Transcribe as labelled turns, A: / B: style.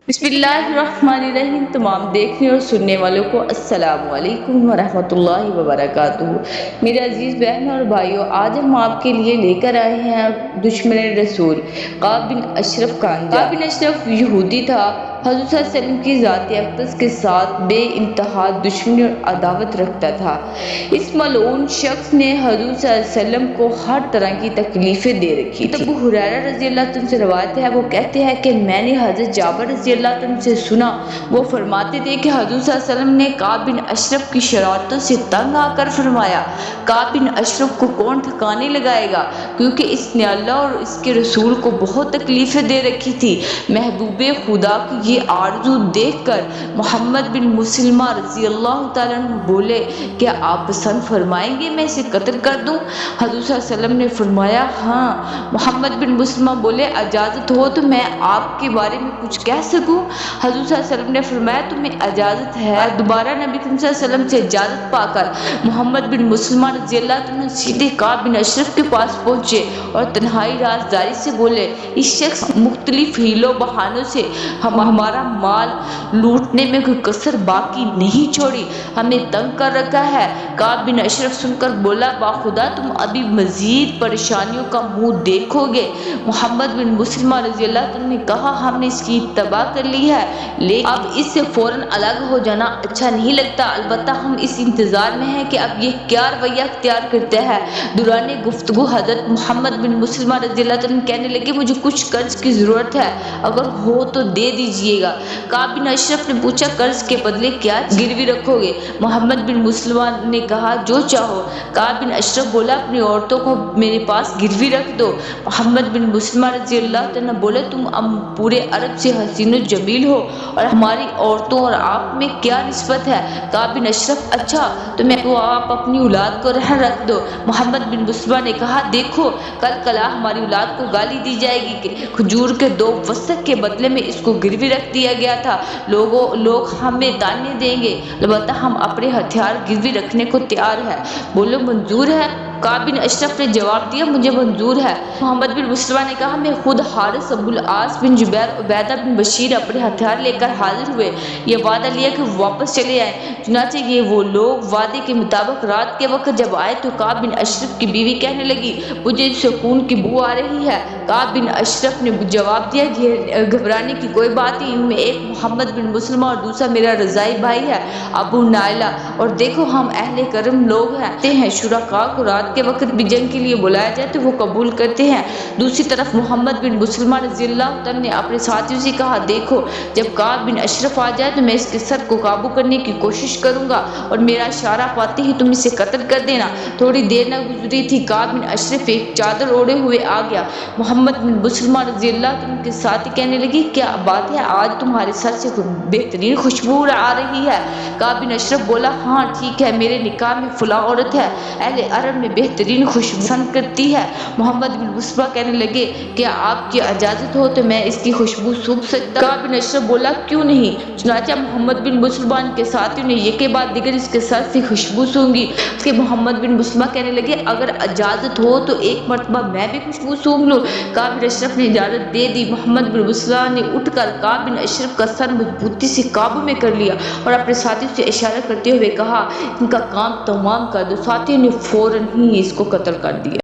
A: बिस्मिल्लाहिर्रहमानिर्रहीम। तमाम देखने और सुनने वालों को अस्सलामु अलैकुम वरहमतुल्लाहि वबरकातुहू। मेरे अजीज़ बहन और भाइयों, आज हम आपके लिए लेकर आए हैं दुश्मन रसूल काब बिन अशरफ का अंजाम। काब बिन अशरफ यहूदी था। हज़रत सल्लल्लाहु अलैहि वसल्लम की ज़ात अक़दस के साथ बेइंतहा दुश्मनी और अदावत रखता था। इस मलऊन शख्स ने हज़रत सल्लल्लाहु अलैहि वसल्लम को हर तरह की तकलीफ़ें दे रखी थी। अबू हुरैरा रज़ी अल्लाह तआला से रवायत है, वो कहते हैं कि मैंने हज़रत जाबिर रज़ी अल्लाह तआला से सुना, वो फरमाते थे कि हज़रत सल्लल्लाहु अलैहि वसल्लम ने काब बिन अशरफ की शरारतों से तंग आकर फरमाया, काब बिन अशरफ को कौन ठिकाने लगाएगा, क्योंकि इसने अल्लाह और इसके रसूल को बहुत तकलीफ़ें दे रखी थी। महबूबे खुदा की ये आरज़ू देखकर मोहम्मद बिन मुसलमा रज़ी अल्लाह तआला अन्हु बोले, क्या आप पसंद फरमाएंगे मैं इसे कत्ल कर दूं? हज़रत सल्लल्लाहु अलैहि वसल्लम ने फरमाया हाँ। मोहम्मद बिन मुसलमा बोले, इजाज़त हो तो मैं आपके बारे में कुछ कह सकूं? हज़रत सल्लल्लाहु अलैहि वसल्लम ने फरमाया, तुम्हें इजाज़त है। दोबारा नबी सल्लल्लाहु अलैहि वसल्लम से इजाज़त पाकर मोहम्मद बिन मुसलमा रज़ी अल्लाह तआला अन्हु सीधे काब बिन अशरफ के पास पहुंचे और तन्हाई राजदारी से बोले, इस शख्स मुख्तलिफ हीलों बहानों से हमारा माल लूटने में कोई कसर बाकी नहीं छोड़ी, हमें तंग कर रखा है। काब बिन अशरफ सुनकर बोला, बाखुदा तुम अभी मजीद परेशानियों का मुंह देखोगे। मोहम्मद बिन मुसलमा रज़ी अल्लाह तआला ने कहा, हमने इसकी इत्तबा कर ली है, लेकिन अब इससे फौरन अलग हो जाना अच्छा नहीं लगता। अलबत्ता हम इस इंतज़ार में हैं कि अब ये क्या रवैया इख्तियार करता है। दौरान गुफ्तगू हज़रत मोहम्मद बिन मुसलमा रज़ी अल्लाह तआला कहने लगे, मुझे कुछ कर्ज की ज़रूरत है, अगर हो तो दे दीजिएगा। काब बिन अशरफ ने पूछा, कर्ज के बदले क्या गिरवी रखोगे? मोहम्मद बिन मुसलमा ने कहा, जो चाहो। काब बिन अशरफ बोला, अपनी औरतों को मेरे पास गिरवी रख दो। मोहम्मद बिन मुसलमा रज़ी अल्लाह तआला बोले, तुम पूरे अरब से हसीन और जमील हो और हमारी औरतों और आप में क्या निस्बत है? काब बिन अशरफ, अच्छा तो आप अपनी औलाद को रहन रख दो। मोहम्मद बिन मुसलमा ने कहा, देखो कल कला हमारी औलाद को गाली दी जाएगी कि खजूर के 2 वसक के बदले में इसको गिरवी रख दिया गया था। लोग हमें ताने देंगे, अलबत्ता हम अपने हथियार गिरवी रखने को तैयार है। बोलो मंजूर है? काब बिन अशरफ ने जवाब दिया, मुझे मंजूर है। मोहम्मद बिन मुसलमा ने कहा, मैं खुद हारिस अबुल आस बिन जुबैर उबैदा बिन बशीर अपने हथियार लेकर हाजिर हुए। ये वादा लिया कि वापस चले आए। चुनाचे ये वो लोग वादे के मुताबिक रात के वक्त जब आए तो काब बिन अशरफ की बीवी कहने लगी, मुझे सुकून की बू आ रही है। काब बिन अशरफ ने जवाब दिया, घबराने की कोई बात नहीं, इनमें एक मोहम्मद बिन मुसलमा और दूसरा मेरा रज़ाई भाई है अबू नाइला, और देखो हम अहले करम लोग हैं। शुरका को रात के वक्त भी जंग के लिए बुलाया जाए तो वो कबूल करते हैं। दूसरी तरफ मोहम्मद बिन मुसलमा रज़ी अल्लाह तआला ने अपने साथियों से कहा, देखो जब काब बिन अशरफ आ जाए तो मैं इसके सर को काबू करने की कोशिश करूंगा और मेरा इशारा पाते ही तुम इसे कत्ल कर देना। थोड़ी देर न गुजरी थी, काब बिन अशरफ एक चादर ओढ़े हुए आ गया। मोहम्मद बिन मुसलमा रज़ी अल्लाह तआला के साथी कहने लगी, क्या बात है, आज तुम्हारे सर से बेहतरीन खुशबू आ रही है। काब बिन अशरफ बोला, हाँ ठीक है, मेरे निकाह में फुला औरत है, अहले अरब में बेहतरीन खुशबू पसंद करती है। मोहम्मद बिन मुसलमा कहने लगे, क्या आपकी इजाज़त हो तो मैं इसकी खुशबू सूंघ सकता? काब बिन अशरफ बोला, क्यों नहीं। चुनाचा मोहम्मद बिन मुसलमा के साथियों ने एक के बाद दिगर इसके सर से खुशबू सूंघी। उसके मोहम्मद बिन मुसलमा कहने लगे, अगर इजाज़त हो तो एक मरतबा मैं भी खुशबू सूंघ लूँ। काब बिन अशरफ ने इजाज़त दे दी। मोहम्मद बिन मुसलमा ने उठकर काब बिन अशरफ का सर मजबूती से काबू में कर लिया और अपने साथियों से इशारा करते हुए कहा, इनका काम तमाम कर दो। साथियों ने फौरन ही इसको कत्ल कर दिया।